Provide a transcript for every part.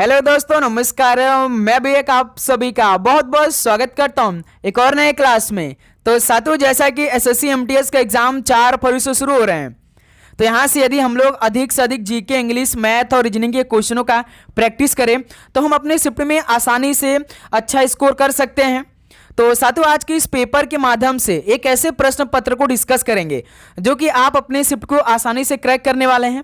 Hello दोस्तों, नमस्कार। मैं भी एक आप सभी का बहुत बहुत स्वागत करता हूं एक और नए क्लास में। तो साथियों, जैसा कि एसएससी एमटीएस का एग्जाम 4 फरवरी से शुरू हो रहे हैं, तो यहाँ से यदि हम लोग अधिक से अधिक जीके, इंग्लिश, मैथ और रीजनिंग के क्वेश्चनों का प्रैक्टिस करें तो हम अपने शिफ्ट में आसानी से अच्छा स्कोर कर सकते हैं। तो साथियों, आज के इस पेपर के माध्यम से एक ऐसे प्रश्न पत्र को डिस्कस करेंगे जो कि आप अपने शिफ्ट को आसानी से क्रैक करने वाले हैं।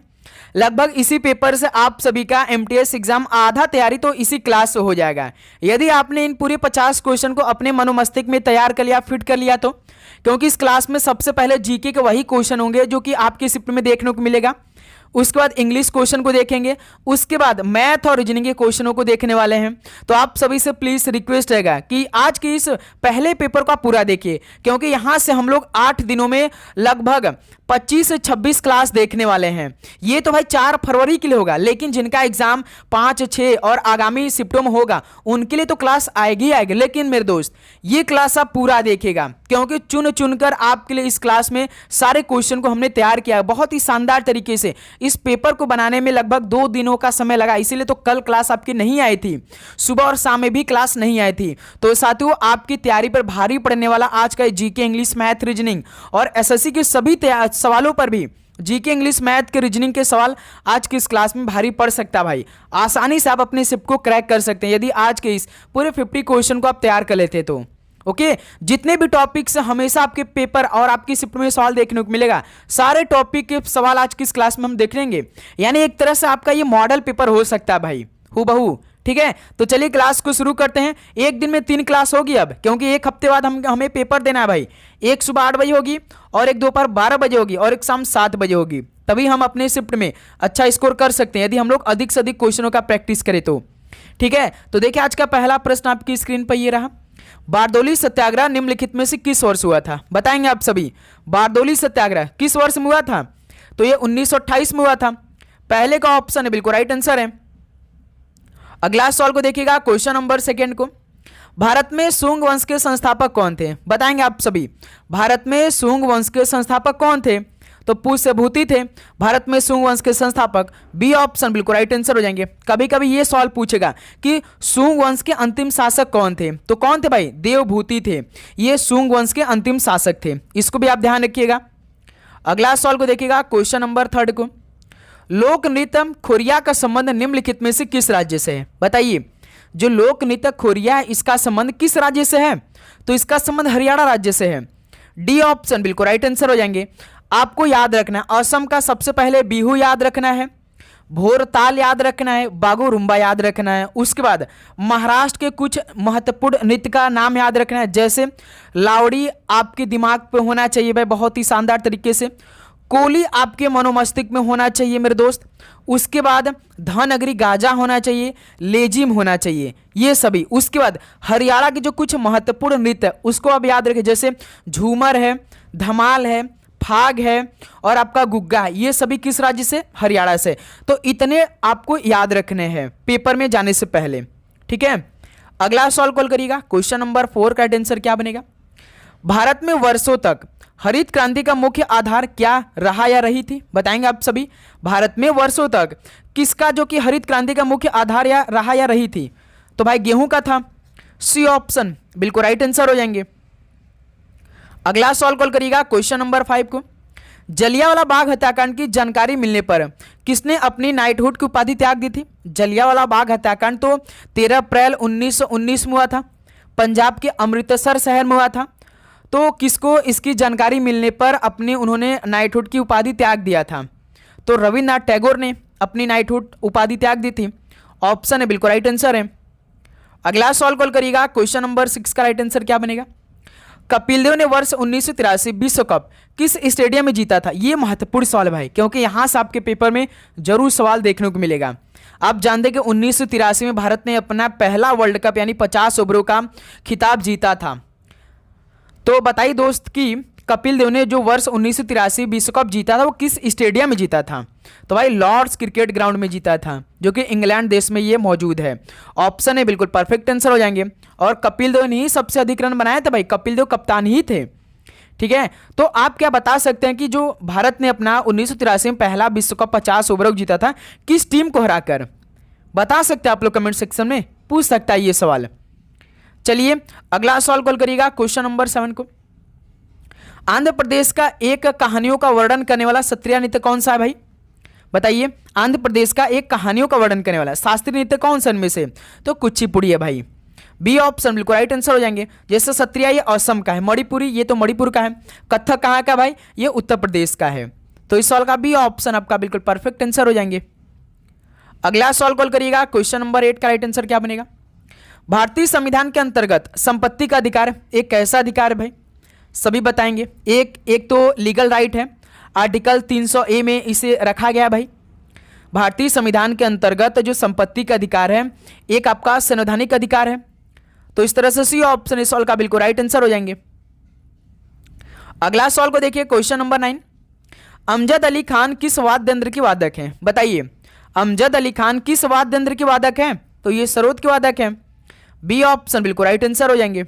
लगभग इसी पेपर से आप सभी का एमटीएस एग्जाम आधा तैयारी तो इसी क्लास से हो जाएगा। यदि आपने इन पूरे 50 क्वेश्चन को अपने मनोमस्तिष्क में तैयार कर लिया, फिट कर लिया, तो क्योंकि इस क्लास में सबसे पहले जीके के वही क्वेश्चन होंगे जो कि आपके शिफ्ट में देखने को मिलेगा। उसके बाद इंग्लिश क्वेश्चन को देखेंगे, उसके बाद मैथ और रीजनिंग के क्वेश्चनों को देखने वाले हैं। तो आप सभी से प्लीज रिक्वेस्ट रहेगा कि आज के इस पहले पेपर को आप पूरा देखिए, क्योंकि यहां से हम लोग 8 दिनों में लगभग 25 से 26 क्लास देखने वाले हैं। ये तो भाई 4 फरवरी के लिए होगा, लेकिन जिनका एग्जाम 5, 6 और आगामी शिफ्टों में होगा उनके लिए तो क्लास आएगी ही आएगी। लेकिन मेरे दोस्त, ये क्लास आप पूरा देखिएगा, क्योंकि चुन चुनकर आपके लिए इस क्लास में सारे क्वेश्चन को हमने तैयार किया बहुत ही शानदार तरीके से। इस पेपर को बनाने में लगभग 2 दिनों का समय लगा, इसीलिए तो कल क्लास आपकी नहीं आई थी, सुबह और शाम में भी क्लास नहीं आई थी। तो साथियों, आपकी तैयारी पर भारी पड़ने वाला आज का जीके, इंग्लिश, मैथ, रीजनिंग और एसएससी के सभी सवालों पर भी जीके, इंग्लिश, मैथ के रीजनिंग के सवाल आज की इस क्लास में भारी पड़ सकता है। भाई आसानी से आप अपने शिफ्ट को क्रैक कर सकते हैं यदि आज के इस पूरे 50 क्वेश्चन को आप तैयार कर लेते तो। ओके, जितने भी टॉपिक्स हमेशा आपके पेपर और आपकी शिफ्ट में सवाल देखने को मिलेगा, सारे टॉपिक के सवाल आज की इस क्लास में हम देख लेंगे। यानी एक तरह से आपका ये मॉडल पेपर हो सकता है भाई, हूबहू। ठीक है, तो चलिए क्लास को शुरू करते हैं। एक दिन में 3 क्लास होगी अब, क्योंकि एक हफ्ते बाद हमें पेपर देना है भाई। एक सुबह 8 बजे होगी, और एक दोपहर 12 बजे होगी, और एक शाम 7 बजे होगी। तभी हम अपने शिफ्ट में अच्छा स्कोर कर सकते हैं यदि हम लोग अधिक से अधिक क्वेश्चनों का प्रैक्टिस करें तो। ठीक है, तो देखिए आज का पहला प्रश्न आपकी स्क्रीन पर ये रहा। बारदौली सत्याग्रह निम्नलिखित में से किस वर्ष हुआ था? बताएंगे आप सभी। बारदौली सत्याग्रह किस वर्ष में हुआ था? तो ये 1928 में हुआ था। पहले का ऑप्शन है बिल्कुल राइट आंसर है। अगला सवाल को देखिएगा, क्वेश्चन नंबर 2 को। भारत में सुंग वंश के संस्थापक कौन थे? बताएंगे आप सभी। भारत में सुंग वंश के संस्थापक कौन थे? तो पुष्यभूति थे भारत में सुंग वंश के संस्थापक। बी ऑप्शन बिल्कुल राइट आंसर हो जाएंगे। कभी कभी ये सवाल पूछेगा कि सुंग वंश के अंतिम शासक कौन थे, तो कौन थे भाई? देवभूति थे। ये सुंग वंश के अंतिम शासक थे, इसको भी आप ध्यान रखिएगा। अगला सवाल को देखिएगा, क्वेश्चन नंबर 3 को। लोक नृत्य खोरिया का संबंध निम्नलिखित में से किस राज्य से है? बताइए। जो लोक नृत्य खोरिया है, इसका संबंध किस राज्य से है? तो इसका संबंध हरियाणा राज्य से है। डी ऑप्शन बिल्कुल राइट आंसर हो जाएंगे। आपको याद रखना है, असम का सबसे पहले बिहू याद रखना है, भोरताल याद रखना है, बागुरुम्बा याद रखना है। उसके बाद महाराष्ट्र के कुछ महत्वपूर्ण नृत्य का नाम याद रखना है, जैसे लावड़ी आपके दिमाग पे होना चाहिए भाई बहुत ही शानदार तरीके से। कोली आपके मनोमस्तिष्क में होना चाहिए मेरे दोस्त। उसके बाद धनगरी गाजा होना चाहिए, लेजिम होना चाहिए, ये सभी। उसके बाद हरियाणा के जो कुछ महत्वपूर्ण नृत्य उसको आप याद रखें, जैसे झूमर है, धमाल है, फाग है और आपका गुग्गा है। ये सभी किस राज्य से? हरियाणा से। तो इतने आपको याद रखने हैं पेपर में जाने से पहले। ठीक है, अगला सवाल कॉल करिएगा। क्वेश्चन नंबर 4 का आंसर क्या बनेगा? भारत में वर्षों तक हरित क्रांति का मुख्य आधार क्या रहा या रही थी? बताएंगे आप सभी। भारत में वर्षों तक किसका जो कि हरित क्रांति का मुख्य आधार या रहा या रही थी? तो भाई गेहूं का था। सी ऑप्शन बिल्कुल राइट आंसर हो जाएंगे। अगला सवाल कॉल करिएगा, क्वेश्चन नंबर 5 को। जलियांवाला बाग हत्याकांड की जानकारी मिलने पर किसने अपनी नाइटहुड की उपाधि त्याग दी थी? जलियांवाला बाग हत्याकांड तो 13 अप्रैल 1919 में हुआ था, पंजाब के अमृतसर शहर में हुआ था। तो किसको इसकी जानकारी मिलने पर उन्होंने नाइटहुड की उपाधि त्याग दिया था? तो रविन्द्रनाथ टैगोर ने अपनी नाइटहुड उपाधि त्याग दी थी। ऑप्शन है बिल्कुल राइट आंसर है। अगला सवाल कॉल करिएगा, क्वेश्चन नंबर 6 का राइट आंसर क्या बनेगा? कपिल देव ने वर्ष 1983 विश्व कप किस स्टेडियम में जीता था? ये महत्वपूर्ण सवाल है भाई, क्योंकि यहां से आपके पेपर में जरूर सवाल देखने को मिलेगा। आप जानते हैं कि 1983 में भारत ने अपना पहला वर्ल्ड कप यानी 50 ओवरों का खिताब जीता था। तो बताइए दोस्त कि कपिल देव ने जो वर्ष 1983 विश्व कप जीता था वो किस स्टेडियम में जीता था? तो भाई लॉर्ड्स क्रिकेट ग्राउंड में जीता था, जो कि इंग्लैंड देश में ये मौजूद है। ऑप्शन है बिल्कुल परफेक्ट आंसर हो जाएंगे। और कपिल देव ने ही सबसे अधिक रन बनाए थे भाई, कपिल देव कप्तान ही थे। ठीक है, तो आप क्या बता सकते हैं कि जो भारत ने अपना 1983 में पहला विश्व कप 50 ओवरों जीता था किस टीम को हराकर? बता सकते हैं आप लोग कमेंट सेक्शन में, पूछ सकता है ये सवाल। चलिए अगला सवाल कॉल करिएगा, क्वेश्चन नंबर 7 को। आंध्र प्रदेश का एक कहानियों का वर्णन करने वाला शास्त्रीय नृत्य कौन सा है भाई? बताइए, आंध्र प्रदेश का एक कहानियों का वर्णन करने वाला शास्त्रीय नृत्य कौन सा इनमें से? तो कुचिपुड़ी है भाई। बी ऑप्शन बिल्कुल राइट आंसर हो जाएंगे। जैसे सत्रिया ये असम का है, मणिपुरी ये तो मणिपुर का है, कथक कहाँ का भाई? ये उत्तर प्रदेश का है। तो इस सवाल का बी ऑप्शन आपका बिल्कुल परफेक्ट आंसर हो जाएंगे। अगला सवाल कॉल करिएगा, क्वेश्चन नंबर 8 का राइट आंसर क्या बनेगा? भारतीय संविधान के अंतर्गत संपत्ति का अधिकार एक कैसा अधिकार है भाई? सभी बताएंगे। एक तो लीगल राइट है, आर्टिकल 300A में इसे रखा गया भाई। भारतीय संविधान के अंतर्गत जो संपत्ति का अधिकार है एक आपका संवैधानिक अधिकार है। तो इस तरह से सी ऑप्शन इस सवाल का बिल्कुल राइट आंसर हो जाएंगे। अगला सवाल को देखिए, क्वेश्चन नंबर 9। अमजद अली खान किस वाद्य यंत्र के वादक हैं? बताइए, अमजद अली खान किस वाद्य यंत्र के वादक हैं? तो ये सरोद के वादक हैं। बी ऑप्शन बिल्कुल राइट आंसर हो जाएंगे।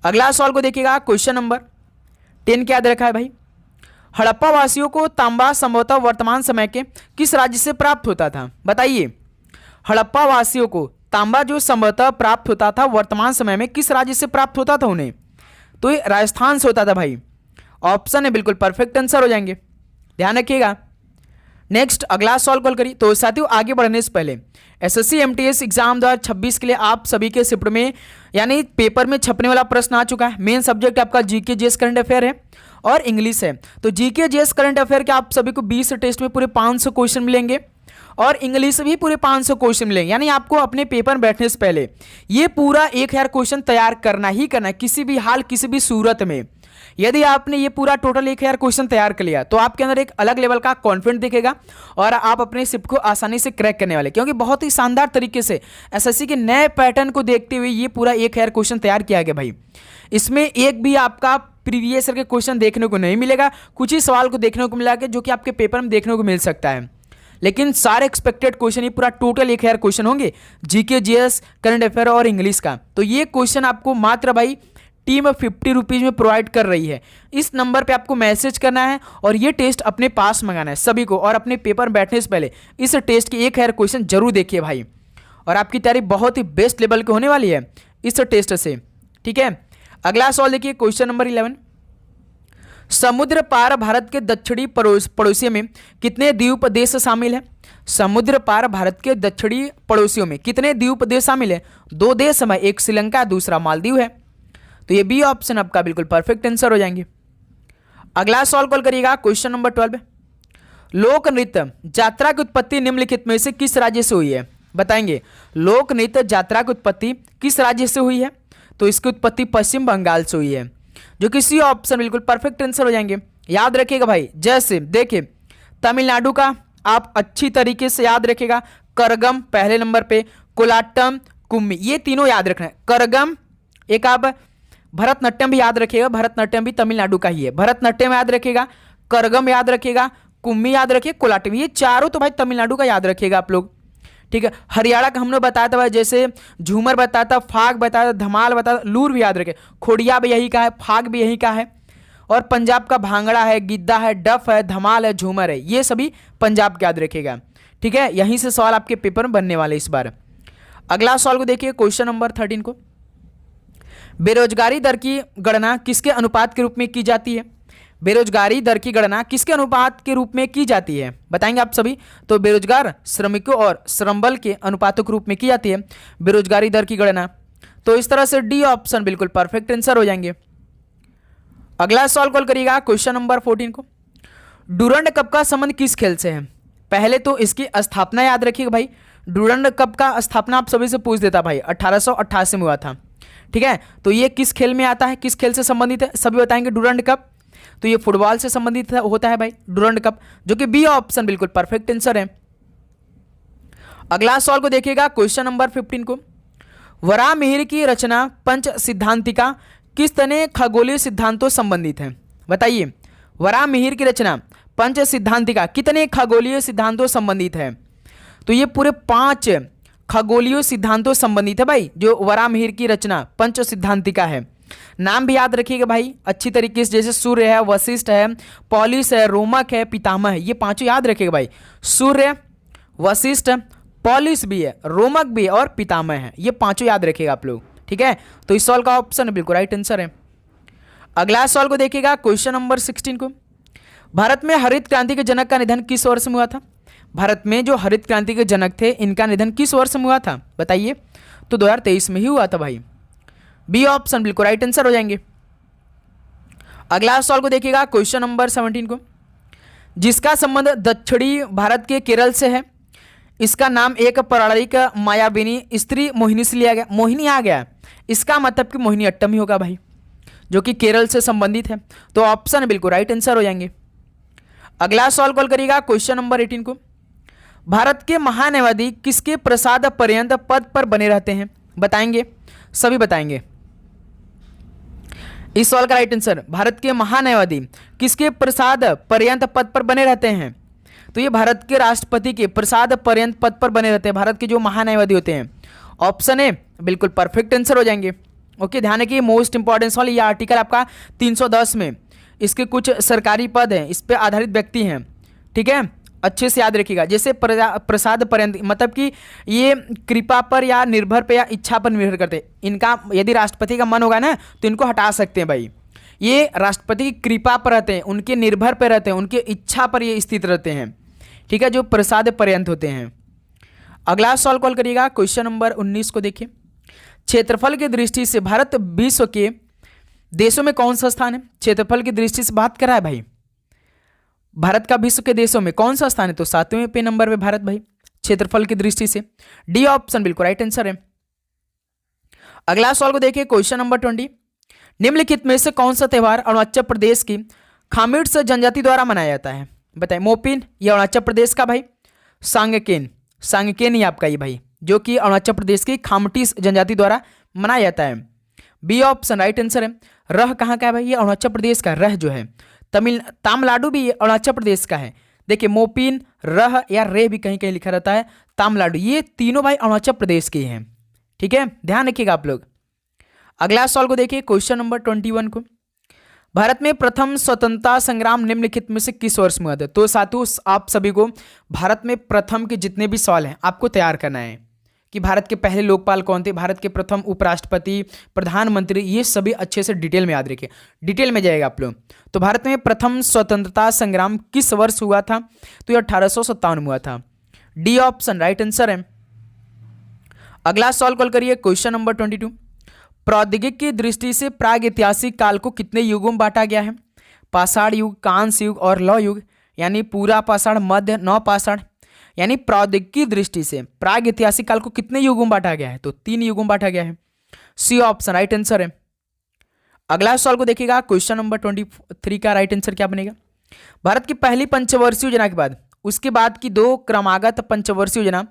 अगला सवाल को देखिएगा, क्वेश्चन नंबर 10 क्या याद रखा है भाई? हड़प्पा वासियों को तांबा संभवतः वर्तमान समय के किस राज्य से प्राप्त होता था? बताइए, हड़प्पा वासियों को तांबा जो संभवतः प्राप्त होता था वर्तमान समय में किस राज्य से प्राप्त होता था उन्हें? तो ये राजस्थान से होता था भाई। ऑप्शन है बिल्कुल परफेक्ट आंसर हो जाएंगे, ध्यान रखिएगा। नेक्स्ट अगला सवाल कॉल करिए। तो साथियों आगे बढ़ने से पहले एसएससी एमटीएस एग्जाम 2026 के लिए आप सभी के शिफ्ट में यानी पेपर में छपने वाला प्रश्न आ चुका है। मेन सब्जेक्ट आपका जीके जीएस करंट अफेयर है और इंग्लिश है। तो जीके जीएस करंट अफेयर के आप सभी को 20 टेस्ट में पूरे 500 क्वेश्चन मिलेंगे और इंग्लिश भी पूरे 500 क्वेश्चन मिलेंगे। यानी आपको अपने पेपर में बैठने से पहले ये पूरा 1000 क्वेश्चन तैयार करना ही करना है, किसी भी हाल किसी भी सूरत में। यदि आपने ये पूरा टोटल 1000 क्वेश्चन तैयार कर लिया तो आपके अंदर एक अलग लेवल का कॉन्फिडेंस दिखेगा और आप अपने शिफ्ट को आसानी से क्रैक करने वाले, क्योंकि बहुत ही शानदार तरीके से एसएससी के नए पैटर्न को देखते हुए ये पूरा 1000 क्वेश्चन तैयार किया गया भाई। इसमें एक भी आपका प्रीवियस ईयर के क्वेश्चन देखने को नहीं मिलेगा, कुछ ही सवाल को देखने को मिलेगा जो कि आपके पेपर में देखने को मिल सकता है, लेकिन सारे एक्सपेक्टेड क्वेश्चन ये पूरा टोटल 1000 क्वेश्चन होंगे जीके जीएस करंट अफेयर और इंग्लिश का। तो ये क्वेश्चन आपको मात्र भाई टीम 50 रुपीज़ में प्रोवाइड कर रही है। इस नंबर पे आपको मैसेज करना है और ये टेस्ट अपने पास मंगाना है सभी को, और अपने पेपर में बैठने से पहले इस टेस्ट के 1000 क्वेश्चन जरूर देखिए भाई, और आपकी तैयारी बहुत ही बेस्ट लेवल की होने वाली है इस टेस्ट से। ठीक है, अगला सवाल देखिए, क्वेश्चन नंबर 11। समुद्र पार भारत के दक्षिणी पड़ोसियों में कितने द्वीप देश शामिल है? समुद्र पार भारत के दक्षिणी पड़ोसियों में कितने द्वीप देश शामिल है? 2 देश है, एक श्रीलंका दूसरा मालदीव है। तो ये बी ऑप्शन आपका बिल्कुल परफेक्ट आंसर हो जाएंगे। अगला सवाल कॉल करिएगा, क्वेश्चन नंबर 12। लोक नृत्य यात्रा की उत्पत्ति निम्नलिखित में से किस राज्य से हुई है? बताएंगे, लोक नृत्य यात्रा की उत्पत्ति किस राज्य से हुई है? तो इसकी उत्पत्ति पश्चिम बंगाल से हुई है, जो कि सी ऑप्शन बिल्कुल परफेक्ट आंसर हो जाएंगे। याद रखिएगा भाई, जैसे देखिए तमिलनाडु का आप अच्छी तरीके से याद रखिएगा, करगम पहले नंबर पे, कोलाटम, कुम्मी, ये तीनों याद रखना है। करगम, एक आप भरतनाट्यम भी याद रखिएगा, भरतनाट्यम भी तमिलनाडु का ही है, भरतनाट्यम याद रखिएगा, करगम याद रखिएगा, कुम्मी याद रखिए, कोलाटम, ये चारों तो भाई तमिलनाडु का याद रखिएगा आप लोग। ठीक है, हरियाणा का हमने बताया था भाई, जैसे झूमर बताया था, फाग बताया था, धमाल बताया था, लूर भी याद रखे, खोड़िया भी यही का है, फाग भी यही का है, और पंजाब का भांगड़ा है, गिद्दा है, डफ है, धमाल है, झूमर है, ये सभी पंजाब के याद रखेगा। ठीक है, यहीं से सवाल आपके पेपर में बनने वाले इस बार। अगला सवाल को देखिए, क्वेश्चन नंबर 13 को। बेरोजगारी दर की गणना किसके अनुपात के रूप में की जाती है? बेरोजगारी दर की गणना किसके अनुपात के रूप में की जाती है? बताएंगे आप सभी। तो बेरोजगार श्रमिकों और श्रम बल के अनुपातों के रूप में की जाती है बेरोजगारी दर की गणना। तो इस तरह से डी ऑप्शन बिल्कुल परफेक्ट आंसर हो जाएंगे। अगला सवाल कॉल करिएगा, क्वेश्चन नंबर 14 को। डूरंड कप का संबंध किस खेल से है? पहले तो इसकी स्थापना याद रखिएगा भाई। डूरंड कप का स्थापना आप सभी से पूछ देता भाई, 1888 में हुआ था। ठीक है, तो ये किस खेल में आता है, किस खेल से संबंधित है? सभी बताएंगे डूरंड कप। तो ये फुटबॉल से संबंधित होता है भाई डूरंड कप, जो कि बी ऑप्शन बिल्कुल परफेक्ट आंसर है। अगला सवाल को देखिएगा, क्वेश्चन नंबर 15 को। वराहमिहिर की रचना पंच सिद्धांतिका किस तरह खगोलीय सिद्धांतों संबंधित है? बताइए, वराहमिहिर की रचना पंच सिद्धांतिका कितने खगोलीय सिद्धांतों संबंधित है? तो ये पूरे 5 खगोलीय सिद्धांतों संबंधित है भाई, जो वराहमिहिर की रचना पंच सिद्धांतिका है। नाम भी याद रखिएगा भाई अच्छी तरीके से, जैसे सूर्य है, वशिष्ठ है, पॉलिस है, रोमक है, पितामह है, ये 5 याद रखिएगा भाई। सूर्य, वशिष्ठ, पॉलिश भी है, रोमक भी है और पितामह है। ये पांचों याद रखिएगा आप लोग, ठीक है। तो इस सवाल का ऑप्शन बिल्कुल राइट आंसर है। अगला सवाल को देखिएगा, क्वेश्चन नंबर 16 को। भारत में हरित क्रांति के जनक का निधन किस वर्ष में हुआ था? भारत में जो हरित क्रांति के जनक थे, इनका निधन किस वर्ष में हुआ था बताइए? तो 2023 में ही हुआ था भाई। बी ऑप्शन बिल्कुल राइट आंसर हो जाएंगे। अगला सवाल को देखिएगा, क्वेश्चन नंबर 17 को। जिसका संबंध दक्षिणी भारत के केरल से है, इसका नाम एक पौराणिक मायाविनी स्त्री मोहिनी से लिया गया। मोहिनी आ गया, इसका मतलब कि मोहिनी अट्टम ही होगा भाई, जो कि केरल से संबंधित है। तो ऑप्शन बिल्कुल राइट आंसर हो जाएंगे। अगला सवाल कॉल करिएगा, क्वेश्चन नंबर 18 को। भारत के महान्यायवादी किसके प्रसाद पर्यंत पद पर बने रहते हैं? बताएंगे, सभी बताएंगे। इस सवाल का राइट आंसर, भारत के महान्यायवादी किसके प्रसाद पर्यंत पद पर बने रहते हैं? तो ये भारत के राष्ट्रपति के प्रसाद पर्यंत पद पर बने रहते हैं, भारत के जो महान्यायवादी होते हैं। ऑप्शन ए बिल्कुल परफेक्ट आंसर हो जाएंगे। ओके, ध्यान रखिए, मोस्ट इंपॉर्टेंट सवाल। ये आर्टिकल आपका 310 में, इसके कुछ सरकारी पद हैं, इस पर आधारित व्यक्ति हैं, ठीक है, अच्छे से याद रखिएगा। जैसे प्रसाद पर्यंत मतलब कि ये कृपा पर या निर्भर पे या इच्छा पर निर्भर करते हैं। इनका यदि राष्ट्रपति का मन होगा ना तो इनको हटा सकते हैं भाई। ये राष्ट्रपति की कृपा पर रहते हैं, उनके निर्भर पर रहते हैं, उनके इच्छा पर ये स्थित रहते हैं, ठीक है, जो प्रसाद पर्यंत होते हैं। अगला सवाल कॉल करिएगा, क्वेश्चन नंबर 19 को देखिए। क्षेत्रफल की दृष्टि से भारत विश्व के देशों में कौन सा स्थान है? क्षेत्रफल की दृष्टि से बात करा है भाई, भारत का विश्व के देशों में कौन सा स्थान है? तो 7वें पे नंबर पे भारत भाई, क्षेत्रफल की दृष्टि से। डी ऑप्शन बिल्कुल राइट आंसर है। अगला सवाल को देखिए, क्वेश्चन नंबर 20। निम्नलिखित में से कौन सा त्योहार अरुणाचल प्रदेश की खामिड्स जनजाति द्वारा मनाया जाता है? बताइए, मोपिन ये अरुणाचल प्रदेश का भाई, सांगकेन, सांगकेन ही आपका ये भाई, जो कि अरुणाचल प्रदेश की खामटीस जनजाति द्वारा मनाया जाता है। बी ऑप्शन राइट आंसर है। रह कहाँ का है भाई? ये अरुणाचल प्रदेश का रह जो है, तमिलनाडु भी अरुणाचल प्रदेश का है। देखिए, मोपिन, रह या रे भी कहीं कहीं लिखा रहता है, तमिलनाडु, ये तीनों भाई अरुणाचल प्रदेश के हैं, ठीक है, ध्यान रखिएगा आप लोग। अगला सवाल को देखिए, क्वेश्चन नंबर 21 को। भारत में प्रथम स्वतंत्रता संग्राम निम्नलिखित में से किस वर्ष में हुआ था? तो साथियों, आप सभी को भारत में प्रथम के जितने भी सवाल हैं आपको तैयार करना है कि भारत के पहले लोकपाल कौन थे, भारत के प्रथम उपराष्ट्रपति, प्रधानमंत्री, ये सभी अच्छे से डिटेल में याद रखिए, डिटेल में जाएगा आप लोग। तो भारत में प्रथम स्वतंत्रता संग्राम किस वर्ष हुआ था? तो ये 1857 में हुआ था। डी ऑप्शन राइट आंसर है। अगला सवाल कॉल करिए, क्वेश्चन नंबर 22। प्रौद्योगिकी की दृष्टि से प्रागैतिहासिक काल को कितने युगों में बांटा गया है? पाषाण युग, कांस्य युग और लौह युग, यानी पूरा पाषाण, मध्य, नवपाषाण। यानी प्रौद्योगिकी की दृष्टि से प्रागैतिहासिक काल को कितने युगों में बांटा गया है? तो 3 युगों में बांटा गया है। सी ऑप्शन राइट आंसर है। अगला सवाल को देखिएगा, क्वेश्चन नंबर 23 का राइट आंसर क्या बनेगा? भारत की पहली पंचवर्षीय योजना के बाद उसके बाद की 2 क्रमागत पंचवर्षीय योजना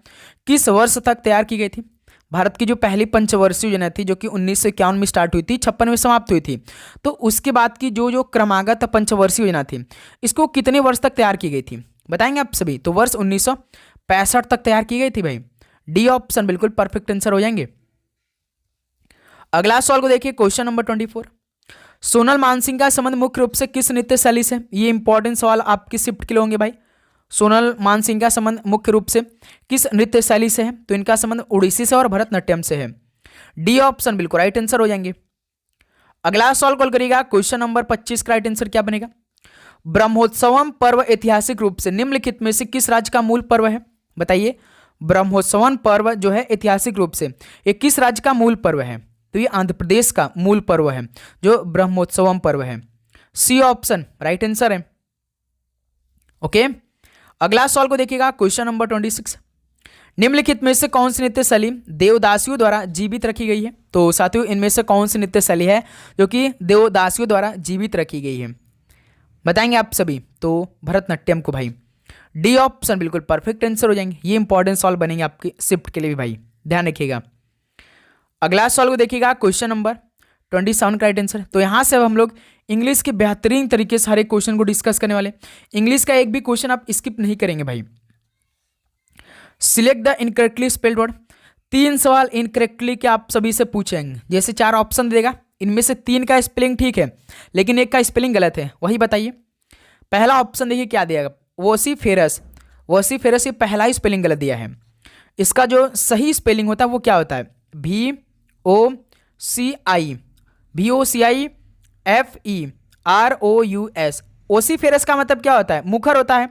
किस वर्ष तक तैयार की गई थी? भारत की जो पहली पंचवर्षीय योजना थी, जो कि 1951 में स्टार्ट हुई थी, 56 में समाप्त हुई थी, तो उसके बाद की जो क्रमागत पंचवर्षीय योजना थी, इसको कितने वर्ष तक तैयार की गई थी? बताएंगे आप सभी। तो वर्ष 1965 तक तैयार की गई थी भाई। डी ऑप्शन बिल्कुल परफेक्ट आंसर हो जाएंगे। अगला सवाल को देखिए, क्वेश्चन नंबर 24। सोनल मानसिंह का संबंध मुख्य रूप से किस नृत्य शैली से? ये इंपॉर्टेंट सवाल आपकी शिफ्ट के लिए होंगे भाई। सोनल मानसिंह का संबंध मुख्य रूप से किस नृत्य शैली से है? तो इनका संबंध ओडिसी से और भरतनाट्यम से है। डी ऑप्शन बिल्कुल राइट आंसर हो जाएंगे। अगला सवाल कॉल करिएगा, क्वेश्चन नंबर 25 का राइट आंसर क्या बनेगा? ब्रह्मोत्सवम पर्व ऐतिहासिक रूप से निम्नलिखित में से किस राज्य का मूल पर्व है? बताइए, ब्रह्मोत्सवम पर्व जो है ऐतिहासिक रूप से ये किस राज्य का मूल पर्व है? तो ये आंध्र प्रदेश का मूल पर्व है जो ब्रह्मोत्सवम पर्व है। सी ऑप्शन राइट आंसर है। ओके, अगला सवाल को देखिएगा, क्वेश्चन नंबर 26। निम्नलिखित में से कौन सी नृत्य शैली देवदासियों द्वारा जीवित रखी गई है? तो साथियों, इनमें से कौन सी नृत्य शैली है जो कि देवदासियों द्वारा जीवित रखी गई है? बताएंगे आप सभी। तो भरतनाट्यम को भाई। डी ऑप्शन बिल्कुल परफेक्ट आंसर हो जाएंगे। ये इंपॉर्टेंट सवाल बनेंगे आपके शिफ्ट के लिए भी भाई, ध्यान रखिएगा। अगला सवाल को देखिएगा, क्वेश्चन नंबर 27 का राइट आंसर। तो यहाँ से अब हम लोग इंग्लिश के बेहतरीन तरीके से हर एक क्वेश्चन को डिस्कस करने वाले। इंग्लिश का एक भी क्वेश्चन आप स्किप नहीं करेंगे भाई। Select the incorrectly spelled word. 3 सवाल इनकरेक्टली के आप सभी से पूछेंगे। जैसे 4 ऑप्शन देगा, इनमें से 3 का स्पेलिंग ठीक है लेकिन एक का स्पेलिंग गलत है, वही बताइए। पहला ऑप्शन देखिए क्या दिया, वोसिफेरस। वोसिफेरस ये पहला ही स्पेलिंग गलत दिया है। इसका जो सही स्पेलिंग होता है वो क्या होता है? VOCI, VOCIFEROUS। ओसीफेरस का मतलब क्या होता है? मुखर होता है।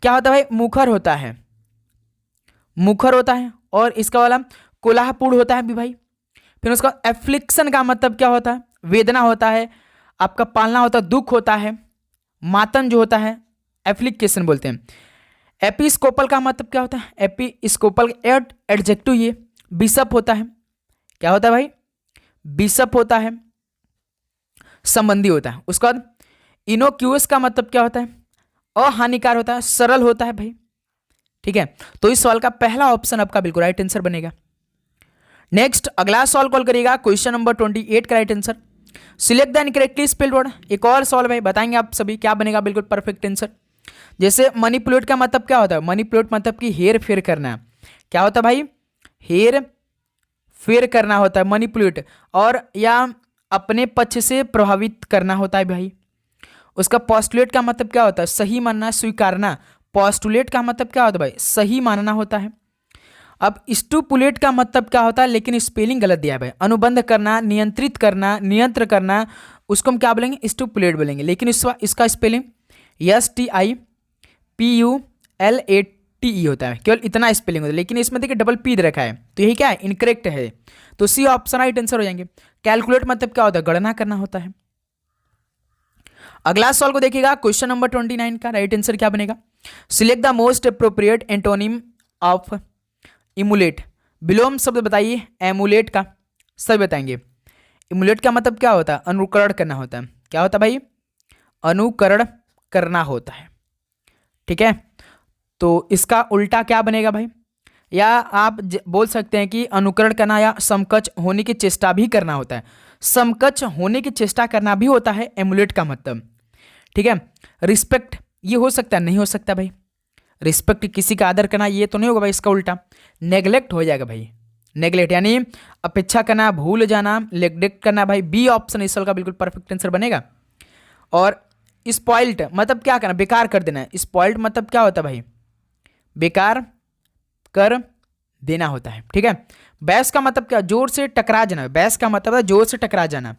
क्या होता है भाई? मुखर होता है, मुखर होता है। और इसका वाला कोल्हापुर होता है भी भाई। फिर उसका एफ्लिक्शन का मतलब क्या होता है? वेदना होता है, आपका पालना होता है, दुख होता है, मातन जो होता है एप्लीकेशन बोलते हैं। एपिस्कोपल का मतलब क्या होता है? एपिस्कोपल एडजेक्टिव ये बिशप होता है। क्या होता है भाई? बिशप होता है, संबंधी होता है। उसके बाद इनोक्यूअस का मतलब क्या होता है? अहानिकार होता है, सरल होता है भाई। ठीक है, तो इस सवाल का पहला ऑप्शन आपका बिल्कुल राइट आंसर बनेगा। नेक्स्ट अगला सवाल कॉल करिएगा, क्वेश्चन नंबर 28 का right answer. Select the incorrectly spelled word. एक और सवाल भाई बताएंगे आप सभी, क्या बनेगा बिल्कुल परफेक्ट आंसर। जैसे मनीपुलेट का मतलब क्या होता है? मनीपुलेट मतलब कि हेर फेर करना। क्या होता है भाई? हेर फेर करना होता है मनीपुलेट, और या अपने पक्ष से प्रभावित करना होता है भाई। उसका पॉस्टुलेट का मतलब क्या होता है? सही मानना, स्वीकारना। पॉस्टुलेट का मतलब क्या होता है भाई? सही मानना होता है। अब स्टुपुलेट का मतलब क्या होता है? लेकिन स्पेलिंग गलत दिया है भाई। अनुबंध करना, नियंत्रित करना, नियंत्र करना, उसको हम क्या बोलेंगे? स्टुपुलेट बोलेंगे। लेकिन इसका स्पेलिंग STIPULATE होता है, केवल इतना स्पेलिंग होता है। लेकिन इसमें देखिए डबल पी रखा है, तो यही क्या है? इनकरेक्ट है। तो सी ऑप्शन राइट आंसर हो जाएंगे। कैलकुलेट मतलब क्या होता है? गणना करना होता है। अगला सवाल को देखिएगा, क्वेश्चन नंबर 29 का राइट आंसर क्या बनेगा? Select the most appropriate antonym of emulate. विलोम शब्द बताइए एमुलेट का, सब बताएंगे। इमुलेट का मतलब क्या होता है? अनुकरण करना होता है। क्या होता है भाई? अनुकरण करना होता है। ठीक है, तो इसका उल्टा क्या बनेगा भाई? या आप बोल सकते हैं कि अनुकरण करना या समकक्ष होने की चेष्टा भी करना होता है। समकक्ष होने की चेष्टा करना भी होता है एमुलेट का मतलब। ठीक है, रिस्पेक्ट ये हो सकता है, नहीं हो सकता भाई। रिस्पेक्ट किसी का आदर करना ये तो नहीं होगा भाई, इसका उल्टा नेग्लेक्ट हो जाएगा भाई। नेग्लेक्ट यानी अपेक्षा करना, भूल जाना, नेग्लेक्ट करना भाई। बी ऑप्शन इस साल का बिल्कुल परफेक्ट आंसर बनेगा। और स्पॉइल्ड मतलब क्या करना? बेकार कर देना। स्पॉइल्ड मतलब क्या होता है भाई? बेकार कर देना होता है। ठीक है, बहस का मतलब क्या? जोर से टकरा जाना। बहस का मतलब है जोर से टकरा जाना,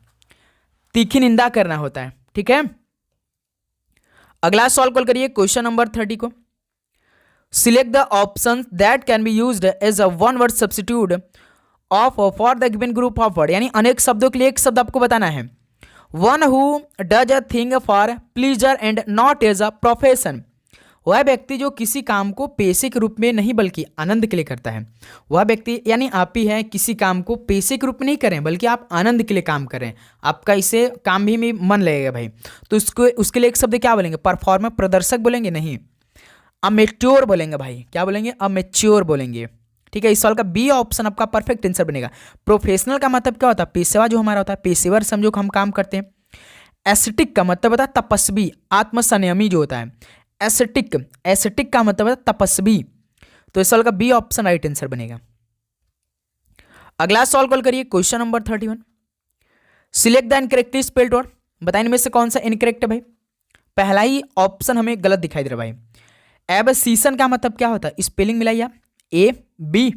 तीखी निंदा करना होता है। ठीक है, अगला सॉल्व कॉल करिए क्वेश्चन नंबर 30 को। Select the option that can be used as a one word substitute of for the given group of word. यानी अनेक शब्दों के लिए एक शब्द आपको बताना है। One who does a thing for pleasure and not as a profession. वह व्यक्ति जो किसी काम को पेशे के रूप में नहीं बल्कि आनंद के लिए करता है। वह व्यक्ति यानी आप ही हैं, किसी काम को पेशे के रूप में नहीं करें बल्कि आप आनंद के लिए काम करें, आपका इसे काम भी में मन लगेगा भाई। तो उसके लिए एक शब्द क्या बोलेंगे? परफॉर्मर, प्रदर्शक बोलेंगे? नहीं, अमेच्योर बोलेंगे भाई। क्या बोलेंगे? अमेच्योर बोलेंगे। ठीक है, इस सवाल का बी ऑप्शन आपका परफेक्ट आंसर बनेगा। प्रोफेशनल का मतलब क्या होता है? पेशेवर जो हमारा होता है, पेशेवर समझो हम काम करते हैं। एस्थेटिक का मतलब होता है तपस्वी, आत्मसंयमी जो होता है। एस्थेटिक का मतलब है तपस्वी। तो इस सवाल का बी ऑप्शन राइट आंसर बनेगा। अगला सवाल कॉल करिए question number 31। Select the incorrectly spelled word. बताइए इनमें से कौन सा इनकरेक्ट है भाई? पहला ही ऑप्शन हमें गलत दिखाई दे रहा है भाई। एबसीशन का मतलब क्या होता है? स्पेलिंग मिलाइए आप, ABSCI,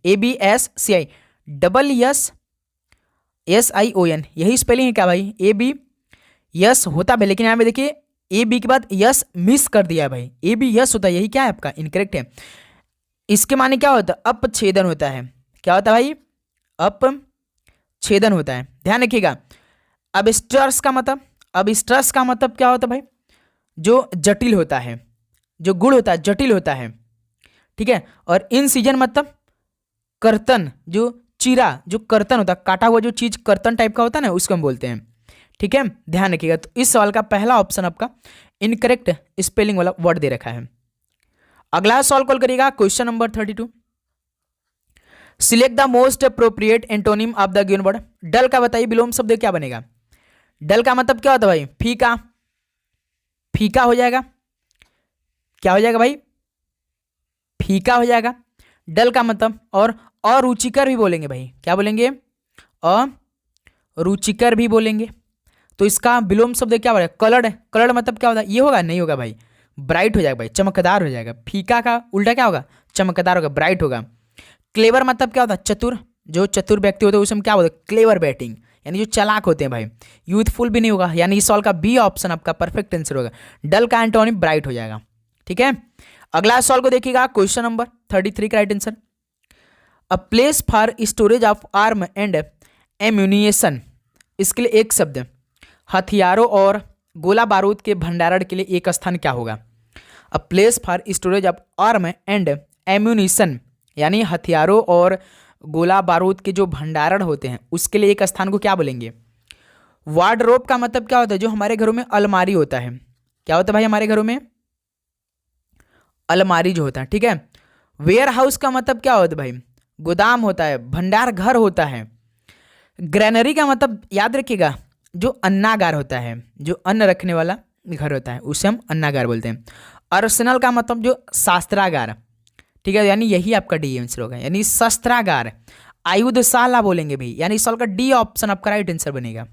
ABSCI डबल SION, यही स्पेलिंग है क्या भाई? AB यस होता है, लेकिन यहाँ पे देखिए ए बी के बाद यस मिस कर दिया है भाई। ए बी यस होता है, यही क्या है आपका? इनकरेक्ट है। इसके माने क्या होता है? अपछेदन होता है। क्या होता है भाई? अपछेदन होता है, ध्यान रखिएगा। अबस्ट्रस का मतलब, अबस्ट्रस का मतलब क्या होता है भाई? जो जटिल होता है, जो गुण होता है जटिल होता है। ठीक है, और इन सीजन मतलब कर्तन, जो चीरा, जो कर्तन होता है, काटा हुआ जो चीज कर्तन टाइप का होता है ना, उसको हम बोलते हैं। ठीक है, ध्यान रखिएगा। तो इस सवाल का पहला ऑप्शन आपका इनकरेक्ट स्पेलिंग वाला वर्ड दे रखा है। अगला सवाल कॉल करिएगा question number 32। Select the most appropriate antonym of the given word. Dull का बताइए विलोम शब्द क्या बनेगा? डल का मतलब क्या होता है भाई? फीका, फीका हो जाएगा। क्या हो जाएगा भाई? फीका हो जाएगा डल का मतलब। और अरुचिकर भी बोलेंगे भाई। क्या बोलेंगे? अरुचिकर भी बोलेंगे। तो इसका विलोम शब्द क्या बनेगा? कलर्ड। कलर्ड मतलब क्या होता है? ये होगा? नहीं होगा भाई, ब्राइट हो जाएगा भाई, चमकदार हो जाएगा। फीका का उल्टा क्या होगा, चमकदार होगा, ब्राइट होगा। क्लेवर मतलब क्या होता है, चतुर, जो चतुर व्यक्ति होते हैं उसमें क्या होता है, क्लेवर बैटिंग, यानी जो चालाक होते हैं भाई। यूथफुल भी नहीं होगा, यानी इस सवाल का बी ऑप्शन आपका परफेक्ट आंसर होगा। डल का एंटोनिम ब्राइट हो जाएगा। ठीक है, अगला सवाल को देखिएगा, क्वेश्चन नंबर 33 का right answer, a place for storage of arm and ammunition, इसके लिए एक शब्द, हथियारों और गोला बारूद के भंडारण के लिए एक स्थान क्या होगा। A place for storage of arm and ammunition, यानी हथियारों और गोला बारूद के जो भंडारण होते हैं उसके लिए एक स्थान को क्या बोलेंगे। वार्डरोब का मतलब क्या होता है, जो हमारे घरों में अलमारी होता है। क्या होता है भाई हमारे घरों में, अलमारी जो होता है। ठीक है, वेयर हाउस का मतलब क्या होता है भाई, गोदाम होता है, भंडार घर होता है। ग्रैनरी का मतलब याद रखिएगा, जो अन्नागार होता है, जो अन्न रखने वाला घर होता है उसे हम अन्नागार बोलते हैं। अर्सेनल का मतलब जो शास्त्रागार, ठीक है, यानी यही आपका डी आंसर होगा, यानी शस्त्रागार। आयुधशाला बोलेंगे भाई, यानी इस सवाल का डी ऑप्शन आपका राइट आंसर बनेगा।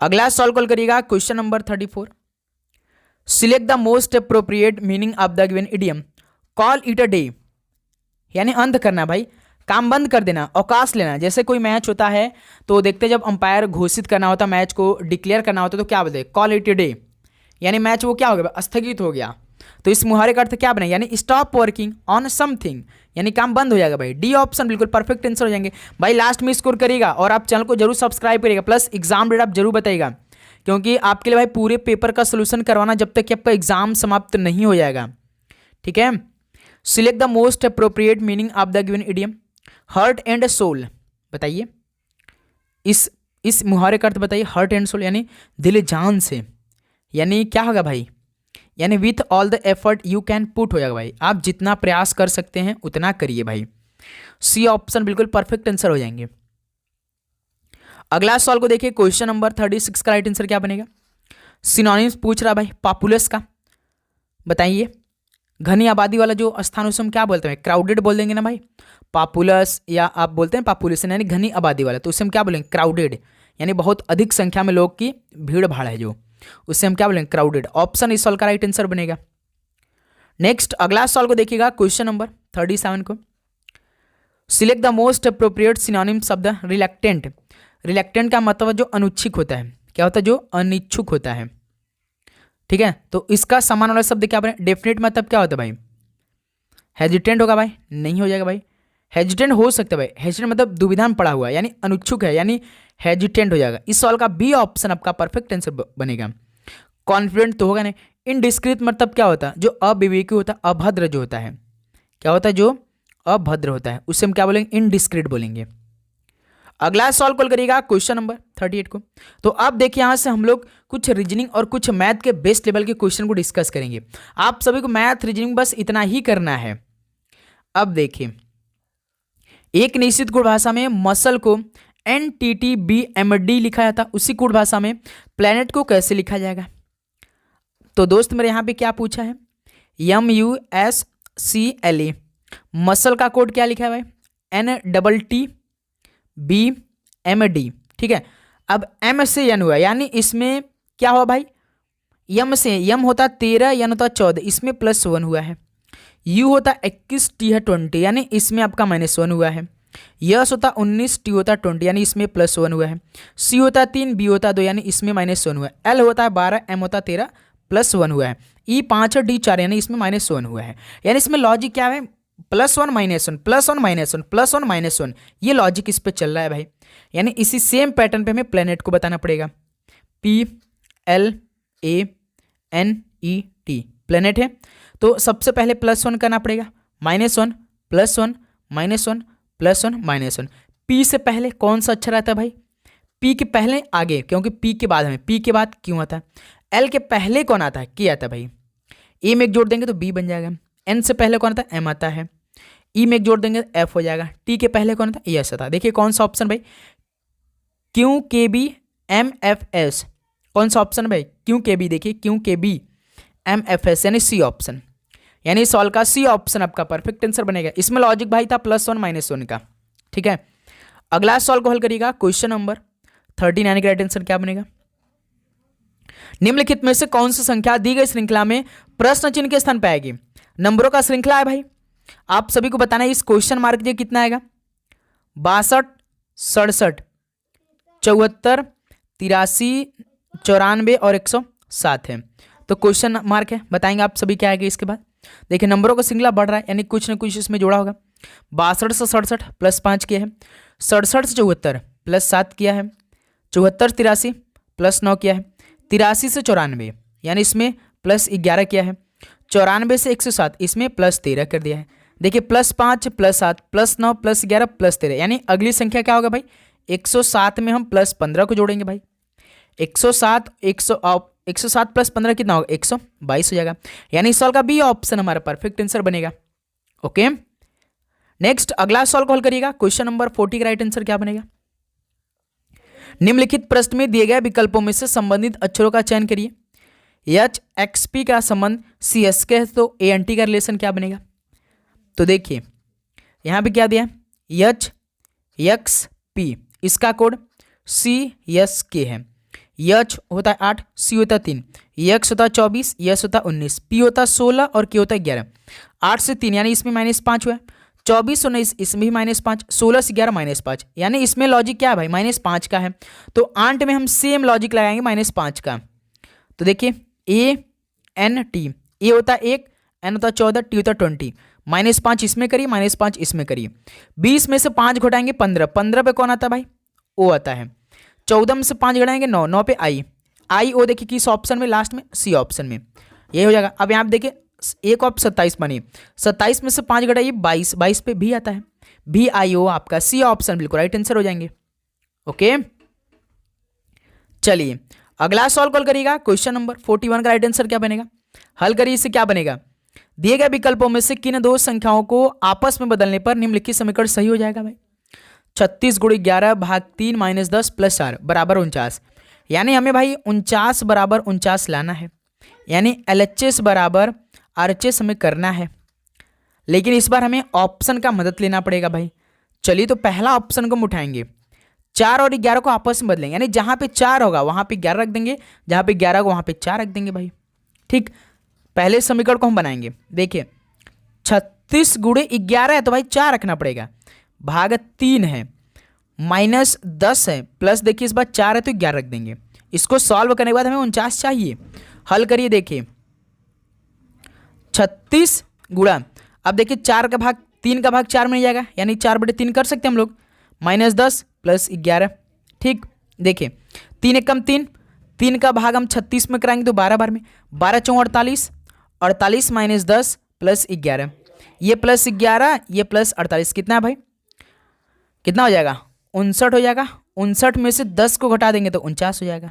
अगला सॉल्व कॉल करिएगा, question number 34, select the most appropriate meaning of the given idiom, call it a day, यानी अंत करना भाई, काम बंद कर देना, अवकाश लेना। जैसे कोई मैच होता है तो देखते जब अंपायर घोषित करना होता, मैच को डिक्लेयर करना होता तो क्या बोलते, कॉल इट अ डे, यानी मैच वो क्या हो गया, स्थगित हो गया। तो इस मुहावरे का अर्थ क्या बने, यानी स्टॉप वर्किंग ऑन समथिंग, यानी काम बंद हो जाएगा भाई। डी ऑप्शन बिल्कुल परफेक्ट आंसर हो जाएंगे भाई। लास्ट में स्कोर करिएगा और आप चैनल को जरूर सब्सक्राइब करिएगा, प्लस एग्जाम डेट आप जरूर बताइएगा, क्योंकि आपके लिए भाई पूरे पेपर का सोल्यूशन करवाना जब तक कि आपका एग्जाम समाप्त नहीं हो जाएगा। ठीक है, select the most appropriate meaning of the given idiom, heart and soul, बताइए इस मुहावरे का अर्थ बताइए। हर्ट एंड सोल यानी दिल जान से, यानी क्या होगा भाई, यानी with all the effort you can put हो जाएगा भाई, आप जितना प्रयास कर सकते हैं उतना करिए भाई। सी ऑप्शन बिल्कुल परफेक्ट आंसर हो जाएंगे। अगला सवाल को देखिए, क्वेश्चन नंबर 36 का राइट आंसर क्या बनेगा। सिनोनिम्स पूछ रहा भाई पॉपुलस का, बताइए। घनी आबादी वाला जो स्थान उसे हम क्या बोलते हैं, क्राउडेड बोल देंगे ना भाई। पॉपुलस या आप बोलते हैं पॉपुलेशन, यानी घनी आबादी वाला, तो उसे हम क्या बोलेंगे, क्राउडेड, यानी बहुत अधिक संख्या में लोग की भीड़ भाड़ है जो, उससे हम क्या बोलेंगे, क्राउडेड। ऑप्शन इस सवाल का राइट आंसर बनेगा। नेक्स्ट अगला सवाल को देखिएगा, क्वेश्चन नंबर 37 को, select the most appropriate synonyms of the reluctant. Reluctant का मतलब जो अनुच्छिक होता है, क्या होता है, जो अनिच्छुक होता है। ठीक है, तो इसका समान वाला शब्द क्या बने, डेफिनेट मतलब क्या होता है भाई, हेजिटेंट होगा भाई, नहीं हो जाएगा भाई। हेजिटेंट हो सकता है भाई, हेजिटेंट मतलब दुविधा में पड़ा हुआ है, यानी अनुच्छुक है, यानी हेजिटेंट हो जाएगा। इस सवाल का बी ऑप्शन आपका परफेक्ट आंसर बनेगा। कॉन्फिडेंट तो होगा नहीं। इनडिस्क्रीट मतलब क्या होता है, जो अविवेकी होता है, अभद्र जो होता है, क्या होता है, जो अभद्र होता है उसे हम क्या बोलेंगे, इनडिस्क्रीट बोलेंगे। अगला सॉल्व कॉल करिएगा, क्वेश्चन नंबर 38 को। तो अब देखिए यहां से हम लोग कुछ रीजनिंग और कुछ मैथ के बेस्ट लेवल के क्वेश्चन को डिस्कस करेंगे। आप सभी को मैथ रीजनिंग बस इतना ही करना है। अब देखिए, एक निश्चित कोड भाषा में मसल को NTTBMD लिखा जाता, उसी कोड भाषा में प्लेनेट को कैसे लिखा जाएगा। तो दोस्त मेरे यहाँ पे क्या पूछा है, MUSCLE, मसल का कोड क्या लिखा है भाई, NTTBMD। ठीक है, अब M से N हुआ, यानी इसमें क्या हुआ भाई, यम से यम होता 13, यन होता 14, इसमें +1 हुआ है। U होता 21, T है 20, यानी इसमें आपका -1 हुआ है। यस होता 19, T होता 20, यानी इसमें +1 हुआ है। C होता 3, B होता 2, यानी इसमें -1 हुआ है। L होता है 12, M होता 13, +1 हुआ है। E 5 और D 4, यानी इसमें -1 हुआ है। यानी इसमें लॉजिक क्या है, +1 -1 +1 -1 +1 -1, ये लॉजिक इस पे चल रहा है भाई। यानी इसी सेम पैटर्न पे हमें प्लेनेट को बताना पड़ेगा। PLANET प्लेनेट है, तो सबसे पहले +1 करना पड़ेगा, -1 +1 -1 +1 -1। P से पहले कौन सा अच्छा रहता है भाई, P के पहले आगे, क्योंकि P के बाद हमें, P के बाद क्यों आता है। L के पहले कौन आता है, K आता है भाई। A में एक जोड़ देंगे तो B बन जाएगा। N से पहले कौन आता है, M आता है। E में एक जोड़ देंगे तो F हो जाएगा। T के पहले कौन आता है, S आता है। देखिए कौन सा ऑप्शन भाई, QKB MFS, कौन सा ऑप्शन भाई, QKB, देखिए QKB MFS, यानी C ऑप्शन, यानी सॉल्व का C ऑप्शन आपका परफेक्ट आंसर बनेगा। इसमें लॉजिक भाई था +1 -1 का। ठीक है, अगला सॉल्व को हल करिएगा, क्वेश्चन नंबर 39 का राइट आंसर क्या बनेगा। निम्नलिखित में से कौन सी संख्या दी गई श्रृंखला में प्रश्न चिन्ह के स्थान पर आएगी? नंबरों का श्रृंखला है भाई, आप सभी को बताना है इस क्वेश्चन मार्क ये कितना आएगा? 62, 67, 74, 83, 94 और 107 है। तो क्वेश्चन मार्क है, बताएंगे आप सभी क्या आएगा इसके बाद। देखिए नंबरों का श्रृंखला बढ़ रहा है, यानी कुछ ना कुछ इसमें जोड़ा होगा। 62 से 67 प्लस 5 किया है, 67 से 74 प्लस 7 किया है, 74 से 83 प्लस 9 किया है, 83 से 94 यानी इसमें प्लस 11 किया है, 94 से 107 इसमें प्लस 13 कर दिया है। देखिए plus 5 plus 7 plus 9 plus 11 plus 13 यानी अगली संख्या क्या होगा भाई? 107 में हम प्लस 15 को जोड़ेंगे भाई। 107 प्लस 15 कितना होगा? 122 हो जाएगा, यानी इस सवाल का बी ऑप्शन हमारा परफेक्ट आंसर बनेगा। ओके, नेक्स्ट अगला सवाल को हल करिएगा। क्वेश्चन नंबर 40 का राइट आंसर क्या बनेगा? निम्नलिखित प्रश्न में दिए गए विकल्पों में से संबंधित अक्षरों का चयन करिए। एच एक्स पी का संबंध सी एस के है तो ए एन टी का रिलेशन क्या बनेगा? तो देखिए यहां पे क्या दिया है? एच एक्स पी, इसका कोड सी एस के है। एच होता है 8, सी होता है 3, एक्स होता है 24, एस होता है 19, पी होता है 16 और के होता है 11। 8 से 3 यानी इसमें -5 हुआ है, 24 19 इसमें भी -5, 16 से 11 -5 यानी इसमें लॉजिक क्या है भाई? -5 का है। तो आंट में हम सेम लॉजिक लगाएंगे -5 का। तो देखिए ए एन टी, ए होता है 1, एन होता है 14, टी होता है 20, -5 इसमें करिए, -5 इसमें करिए। 20 में से 5 घटाएंगे 15, 15 पे कौन आता है भाई? ओ आता है। 14 में से 5 घटाएंगे 9, 9 पे आई, आई ओ देखिए किस ऑप्शन में? लास्ट में सी ऑप्शन में, ये हो जाएगा। अब यहाँ पे देखिए एक ऑप्शन 27 बनी, 27 में से 5 घटाइए 22, 22 पे भी आता है, भी आई ओ आपका सी ऑप्शन बिल्कुल राइट आंसर हो जाएंगे। ओके चलिए अगला सॉल्व कॉल करिएगा। क्वेश्चन नंबर 41 का राइट आंसर क्या बनेगा? हल करिए, इससे क्या बनेगा? दिए गए विकल्पों में से किन दो संख्याओं को आपस में बदलने पर निम्नलिखित समीकरण सही हो जाएगा भाई? 36 × 11 भाग 3 -10 + 4 बराबर 49, यानी हमें भाई 49 बराबर 49 लाना है, यानी LHS बराबर RHS हमें करना है। लेकिन इस बार हमें ऑप्शन का मदद लेना पड़ेगा भाई। चलिए तो पहला ऑप्शन को हम उठाएंगे, 4 और 11 को आपस में बदलेंगे, यानी जहां पे 4 होगा वहां पे 11 रख देंगे, जहां पे 11 होगा वहां पे 4 रख देंगे भाई। ठीक, पहले समीकरण को हम बनाएंगे। देखिए 36 × 11 है तो भाई 4 रखना पड़ेगा, भाग 3 है, -10 है, प्लस देखिए इस बार 4 है तो 11 रख देंगे। इसको सॉल्व करने के बाद हमें 49 चाहिए। हल करिए, देखिए 36 गुणा, अब देखिए 4 का भाग 3 का भाग 4 में जाएगा, यानी 4/3 कर सकते हैं हम लोग, -10 + 11। ठीक, देखिए 3 × 3, 3 का भाग हम 36 में कराएंगे तो 12 बार में, 12 × 4 = 48, 48 - 10 + 11, ये +11 ये +48 कितना है भाई? कितना हो जाएगा? 59 हो जाएगा। 59 में से 10 को घटा देंगे तो 49 हो जाएगा,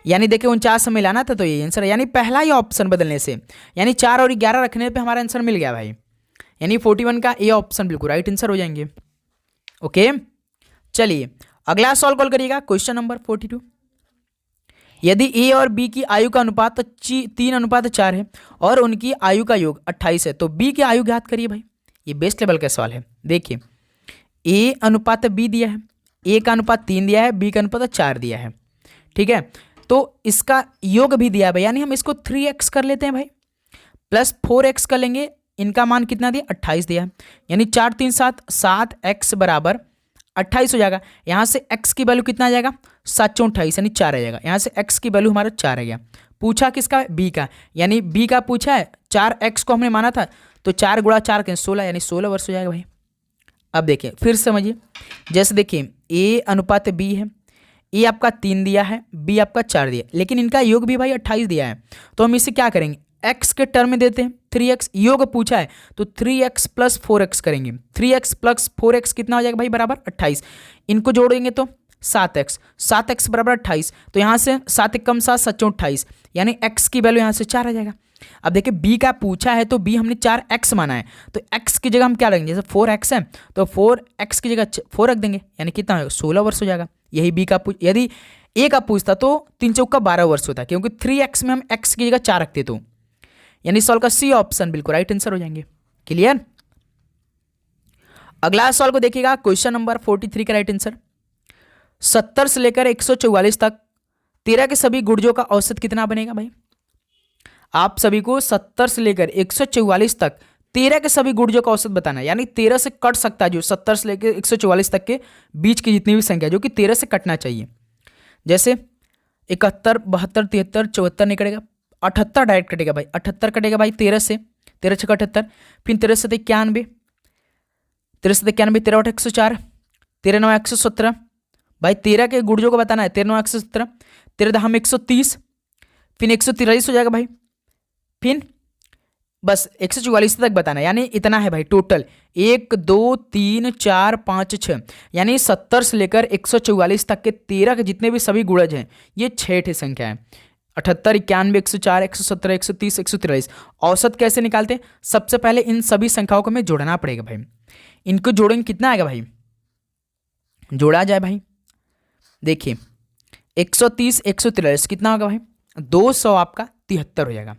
यानी देखिए 49 हमें लाना था तो ये आंसर है, यानी पहला ही ऑप्शन बदलने से, यानी 4 और 11 रखने पे हमारा आंसर मिल गया भाई, यानी 41 का ए ऑप्शन बिल्कुल राइट आंसर हो जाएंगे। ओके चलिए अगला सॉल्व कॉल करिएगा। क्वेश्चन नंबर 42, यदि ए और बी की आयु का अनुपात 3:4 है और उनकी आयु का योग 28 है तो बी की आयु ज्ञात करिए भाई। ये बेस्ट लेवल का सवाल है। देखिए ए अनुपात बी दिया है, ए का अनुपात 3 दिया है, बी का अनुपात 4 दिया है। ठीक है, तो इसका योग भी दिया है भाई, यानी हम इसको 3x कर लेते हैं भाई, प्लस 4x कर लेंगे। इनका मान कितना दिया? 28 दिया है, यानी 4 3 7, 7x बराबर 28 हो जाएगा। यहाँ से x की वैल्यू कितना आ जाएगा? 7 × 28 यानी 4 आ जाएगा। यहाँ से x की वैल्यू हमारा 4 आ गया। पूछा किसका? b का, यानी b का पूछा है, 4x को हमने माना था तो 4 × 4 के 16 यानी 16 वर्ष हो जाएगा भाई। अब देखिए फिर समझिए, जैसे देखिए a अनुपात b है, ए आपका 3 दिया है, बी आपका 4 दिया, लेकिन इनका योग भी भाई 28 दिया है, तो हम इसे क्या करेंगे? x के टर्म में देते हैं, 3x योग पूछा है तो 3x + 4x करेंगे। 3x + 4x कितना हो जाएगा भाई? बराबर 28। इनको जोड़ेंगे तो 7x, 7x बराबर 28, तो यहाँ से 7 × 7 7 × 28 यानी x की वैल्यू यहाँ से 4 आ जाएगा। अब देखिए b का पूछा है तो b हमने 4x माना है, तो x की जगह हम क्या रखेंगे? जैसे 4x है तो 4x की जगह 4 रख देंगे, यानी कितना होगा? 16 वर्ष हो जाएगा। यही b का यदि a का पूछता तो 3 × 12 वर्ष होता, क्योंकि 3x में हम x की जगह 4 रखते तो, यानी सॉल्व का सी ऑप्शन बिल्कुल राइट आंसर हो जाएंगे। क्लियर? अगला सवाल को देखिएगा। क्वेश्चन नंबर 43 का राइट आंसर, 70 से लेकर 144 तक 13 के सभी गुर्जों का औसत कितना बनेगा भाई? आप सभी को 70 से लेकर 144 तक 13 के सभी गुर्जों का औसत बताना है, यानी 13 से कट सकता है जो 70 से लेकर 144 तक के बीच की जितनी भी संख्या जो कि 13 से कटना चाहिए। जैसे 71, 72, 73, 74 नहीं कटेगा, 78 डायरेक्ट कटेगा भाई, 78 कटेगा भाई 13 से, 13 छक्का 78, फिर 13 से 91, 13 से 91, 13 8 104, 13 9 117 भाई 13 के गुर्जों को बताना है, 13 9 117, 13 10 130, फिर 143 हो जाएगा भाई, फिर बस 144 तक बताना है, यानी इतना है भाई टोटल 1 2 3 4 5 6, यानी 70 से लेकर 144 तक के 13 के जितने भी सभी गुणज हैं ये 6 ठे संख्या है, 78 91 104 117 130 143। औसत कैसे निकालते हैं? सबसे पहले इन सभी संख्याओं को हमें जोड़ना पड़ेगा भाई, इनको जोड़ेंगे कितना आएगा भाई? जोड़ा जाए भाई, देखिए 130 143 कितना होगा भाई? 200 आपका 73 हो जाएगा,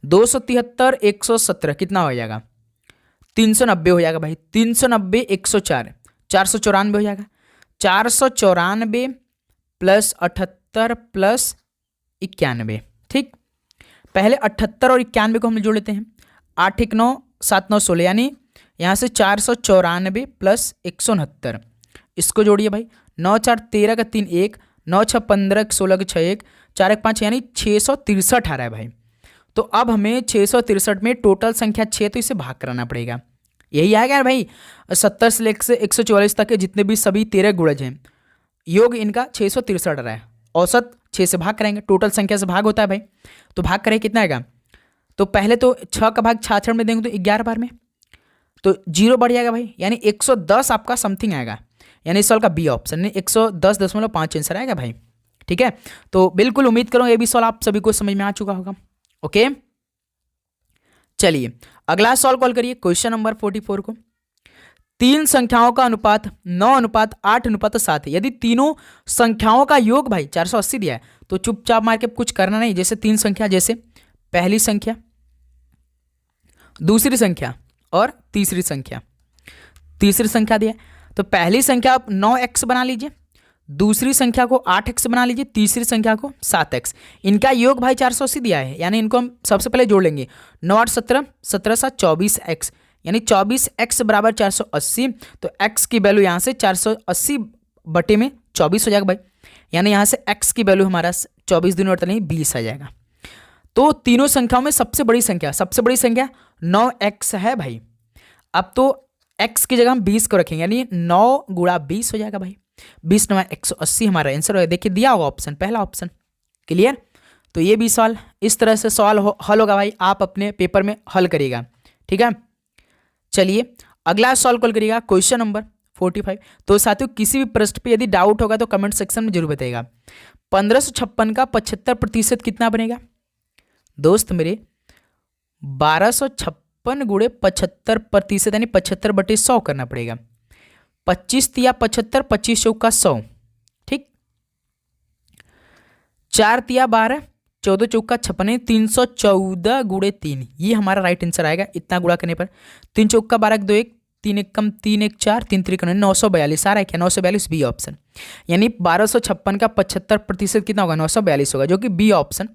273 117 कितना हो जाएगा? 390 हो जाएगा भाई, 390 104 494 हो जाएगा, 494 प्लस 78 प्लस 91। ठीक, पहले 78 और 91 को हम जोड़ लेते हैं, 8 1 9 7 9 16, यानी यहाँ से 494 प्लस 169, इसको जोड़िए भाई, 9 4 13 का 3 1, 9 6 15 16 का 6 1, 4 1 5, यानी 663 आ रहा है भाई। तो अब हमें 663 में टोटल संख्या 6 तो इसे भाग कराना पड़ेगा, यही आएगा भाई 70 से लेकर 144 तक के जितने भी सभी 13 गुणज हैं, योग इनका 663 आ रहा है, औसत 6 से भाग करेंगे, टोटल संख्या से भाग होता है भाई, तो भाग करें कितना आएगा? तो पहले तो 6 का भाग 66 में देंगे तो 11 बार में, तो 0 बढ़ जाएगा भाई, यानी 110 आपका समथिंग आएगा, यानी इस सवाल का बी ऑप्शन नहीं 110.5 आंसर आएगा भाई। ठीक है, तो बिल्कुल उम्मीद करूँ ये भी सवाल आप सभी को समझ में आ चुका होगा। ओके, चलिए अगला सवाल कॉल करिए, क्वेश्चन नंबर 44 को। 3 संख्याओं का अनुपात 9:8:7 है, यदि तीनों संख्याओं का योग भाई 480 दिया है, तो चुपचाप मार के कुछ करना नहीं, जैसे 3 संख्या, जैसे पहली संख्या, दूसरी संख्या और तीसरी संख्या। तीसरी संख्या दिया है तो पहली संख्या आप 9x बना लीजिए, दूसरी संख्या को 8x बना लीजिए, तीसरी संख्या को 7x, इनका योग भाई 480 दिया है, यानी इनको हम सबसे पहले जोड़ लेंगे, 9 8 17, 17 7 24x, यानी 24x बराबर 480, तो x की वैल्यू यहाँ से 480 बटे में 24 हो जाएगा भाई, यानी यहाँ से x की वैल्यू हमारा 24 दिन नहीं 20 आ जाएगा। तो तीनों संख्याओं में सबसे बड़ी संख्या 9x है भाई। अब तो x की जगह हम 20 को रखेंगे, यानी 9 गुणा 20 हो जाएगा भाई, 20 9 180 हमारा आंसर होगा। देखिए दिया होगा ऑप्शन, पहला ऑप्शन, क्लियर। तो ये भी सवाल इस तरह से सवाल हल होगा भाई, आप अपने पेपर में हल करिएगा। ठीक है, चलिए अगला सवाल कॉल करिएगा, क्वेश्चन नंबर 45। तो साथियों किसी भी प्रश्न पे यदि डाउट होगा तो कमेंट सेक्शन में जरूर बताइएगा। 1556 का 75% कितना बनेगा? दोस्त मेरे 1256 गुणे 75%, यानी 75 बटे 100 करना पड़ेगा। 25 तिया 75, 25 चौका 100, ठीक। 4 तिया 12, 14 चौका 56, 314 गुणे 3, ये हमारा राइट आंसर आएगा। इतना गुणा करने पर 3 चौका 12 2 1, 3 1 कम 3 1 4, 3 3 942 आ रहा है क्या? 942 बी ऑप्शन, यानी 1256 का 75% कितना होगा? 942 होगा, जो कि बी ऑप्शन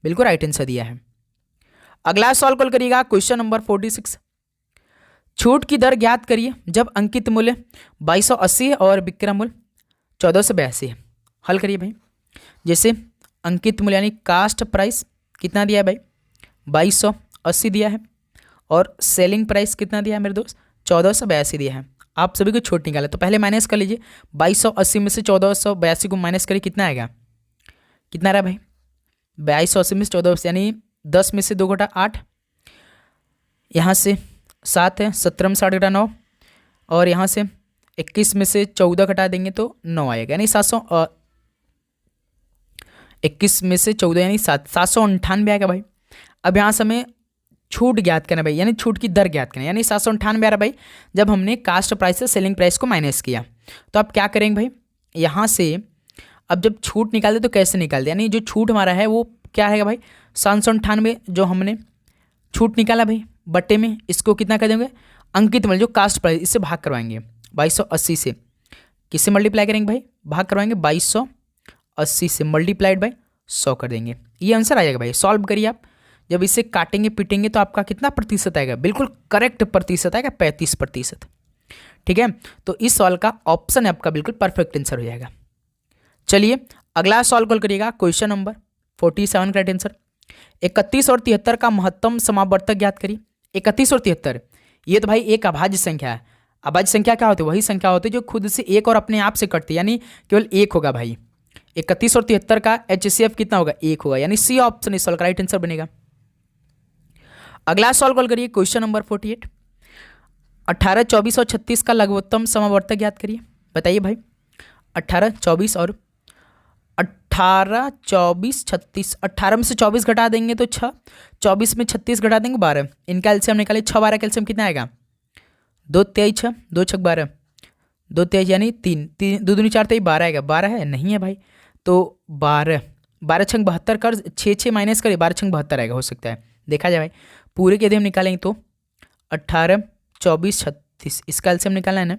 बिल्कुल राइट आंसर दिया है। अगला सवाल कॉल करिएगा, क्वेश्चन नंबर 46। छूट की दर ज्ञात करिए जब अंकित मूल्य 2280 है और विक्रय मूल्य 1482 है। हल करिए भाई। जैसे अंकित मूल्य यानी कास्ट प्राइस कितना दिया है भाई? 2280 दिया है, और सेलिंग प्राइस कितना दिया है मेरे दोस्त? 1482 दिया है। आप सभी को छूट निकाले तो पहले माइनस कर लीजिए। 2280 में से 1482 को माइनस करिए, कितना आएगा? कितना रहा भाई? 2280 में से 1480, यानी 10 में से 2 घटा 8, यहाँ से 7 है, 17 में 7 घटा 9, और यहाँ से 21 में से 14 घटा देंगे तो 9 आएगा, यानी 21 में से 14 यानी 798 आएगा भाई। अब यहाँ से हमें छूट ज्ञात करना भाई, यानी छूट की दर ज्ञात करना, यानी 798 आ रहा भाई जब हमने कास्ट प्राइस से सेलिंग प्राइस को माइनस किया। तो आप क्या करेंगे भाई, यहाँ से अब जब छूट निकालते तो कैसे निकालते, यानी जो छूट हमारा है वो क्या है भाई? 798 जो हमने छूट निकाला भाई बट्टे में, इसको कितना कर देंगे? अंकित मूल्य जो कास्ट प्राइस, इससे भाग करवाएंगे 2280 से। किससे मल्टीप्लाई करेंगे भाई? भाग करवाएंगे 2280 से, मल्टीप्लाइड बाई 100 कर देंगे, ये आंसर आ जाएगा भाई। सॉल्व करिए आप, जब इसे काटेंगे पीटेंगे तो आपका कितना प्रतिशत आएगा, बिल्कुल करेक्ट प्रतिशत आएगा 35%। ठीक है, तो इस सवाल का ऑप्शन है आपका बिल्कुल परफेक्ट आंसर हो जाएगा। चलिए अगला सवाल कॉल करिएगा, क्वेश्चन नंबर 47 का आंसर 31 और 73 का महत्तम समावर्तक ज्ञात करिए। 31 और 73 ये तो भाई एक अभाज्य संख्या है। अभाज्य संख्या क्या होती है, वही संख्या होती है जो खुद से एक और अपने आप से कटती है, यानी केवल एक होगा भाई। 31 और 73 का HCF कितना होगा, 1 होगा, यानी सी ऑप्शन इस सवाल का राइट आंसर बनेगा। अगला सवाल कॉल करिए, क्वेश्चन नंबर 48 18, 24 और 36 का लघुत्तम समावर्तक ज्ञात करिए। बताइए भाई 18, 24 और 18, 24, 36। 18 में से 24 घटा देंगे तो 6, 24 में 36 घटा देंगे 12। इनका एलसीएम निकालिए, 6 12 का एलसीएम कितना आएगा, 2 23 6, 2 6 12, 2 23 यानी 3 3 2 दूनी 4 23 12 आएगा। 12 है नहीं है भाई, तो 12 12 6 72 कर, 6 6 माइनस करिए, 12 6 72 आएगा, हो सकता है देखा जाए भाई। पूरे के यदि हम निकालेंगे तो 18, 24, 36 इसका एलसीएम निकालना है ना,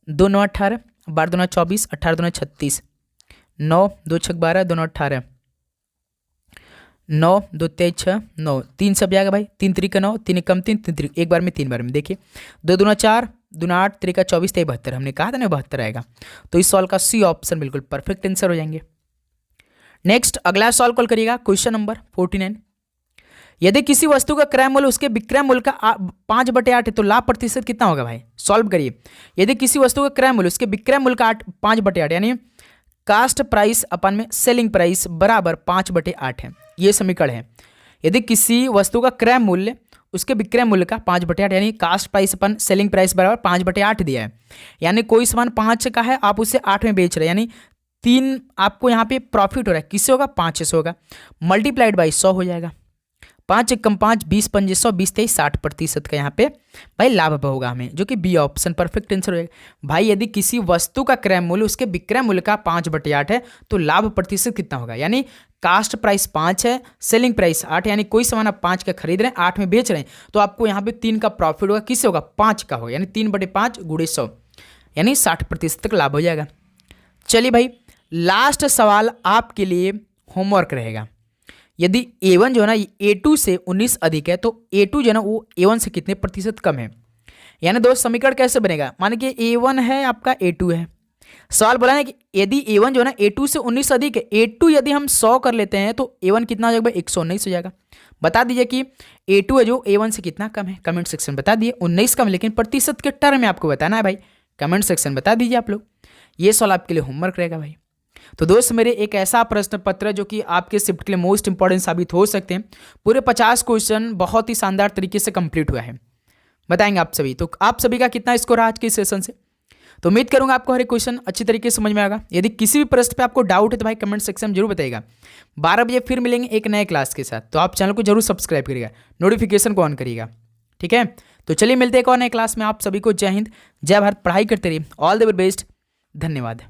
2 9 18, 12 2 24, 18 2 36, 9 2 6 12, 2 9 18, 9 2 23 6, 9 3 सब जाएगा भाई, 3 3 का 9, 3 कम 3 3 एक बार में 3 बार में। देखिए 2 2 4, 2 8 3 का 24 3 72, हमने कहा था ना 72 आएगा, तो इस सवाल का सी ऑप्शन बिल्कुल परफेक्ट आंसर हो जाएंगे। नेक्स्ट अगला सवाल कॉल करिएगा, क्वेश्चन नंबर 49 यदि किसी वस्तु का क्रय मूल्य उसके विक्रय मूल्य का 5/8 है तो लाभ प्रतिशत कितना होगा भाई, सॉल्व करिए। यदि किसी वस्तु का क्रय मूल्य उसके विक्रय मूल्य का 5/8 यानी कास्ट प्राइस अपन में सेलिंग प्राइस बराबर 5/8 है, ये समीकरण है। यदि किसी वस्तु का क्रय मूल्य उसके विक्रय मूल्य का 5/8 यानी कास्ट प्राइस अपन सेलिंग प्राइस बराबर 5/8 दिया है, यानी कोई सामान 5 का है आप उसे 8 में बेच रहे हैं, यानी 3 आपको यहाँ पे प्रॉफिट हो रहा है, किससे होगा, 5 से होगा, मल्टीप्लाइड बाई 100 हो जाएगा। 5 1 5, 20 5 100, 20 23 60% का यहाँ पे भाई लाभ होगा हमें, जो कि बी ऑप्शन परफेक्ट आंसर होगा। भाई यदि किसी वस्तु का क्रय मूल्य उसके विक्रय मूल्य का 5/8 है तो लाभ प्रतिशत कितना होगा, यानी कास्ट प्राइस 5 है, सेलिंग प्राइस 8, यानी कोई सामान आप 5 का खरीद रहे हैं 8 में बेच रहे हैं, तो आपको यहाँ पे 3 का प्रॉफिट होगा, किससे होगा, 5 का होगा, यानी 3/5 × 100 यानी 60% तक लाभ हो जाएगा। चलिए भाई लास्ट सवाल आपके लिए होमवर्क रहेगा। यदि A1 जो है ना A2 से 19 अधिक है तो A2 जो है ना वो A1 से कितने प्रतिशत कम है, यानी दोस्त समीकरण कैसे बनेगा, मान कि A1 है आपका A2 है, सवाल बोला है कि यदि A1 जो है ना A2 से 19 अधिक है, A2 यदि हम 100 कर लेते हैं तो A1 कितना हो जाएगा, 119 हो जाएगा। बता दीजिए कि A2 है जो A1 से कितना कम है, कमेंट सेक्शन बता दिए। 19 कम, लेकिन प्रतिशत के टर्म में आपको बताना है भाई, कमेंट सेक्शन बता दीजिए आप लोग। ये सवाल आपके लिए होमवर्क रहेगा भाई। तो दोस्त मेरे एक ऐसा प्रश्न पत्र है जो कि आपके शिफ्ट के लिए मोस्ट इंपॉर्टेंट साबित हो सकते हैं। पूरे 50 क्वेश्चन बहुत ही शानदार तरीके से कंप्लीट हुआ है, बताएंगे आप सभी। तो आप सभी का कितना स्कोर आज के सेशन से, तो उम्मीद करूंगा आपको हर एक क्वेश्चन अच्छी तरीके से समझ में आएगा। यदि किसी भी प्रश्न पे आपको डाउट है तो भाई कमेंट सेक्शन में जरूर बताइएगा। 12 बजे फिर मिलेंगे एक नए क्लास के साथ, तो आप चैनल को जरूर सब्सक्राइब करिएगा, नोटिफिकेशन को ऑन करिएगा, ठीक है। तो चलिए मिलते हैं एक और नए क्लास में। आप सभी को जय हिंद, जय भारत, पढ़ाई करते रहिए, ऑल द वेरी बेस्ट, धन्यवाद।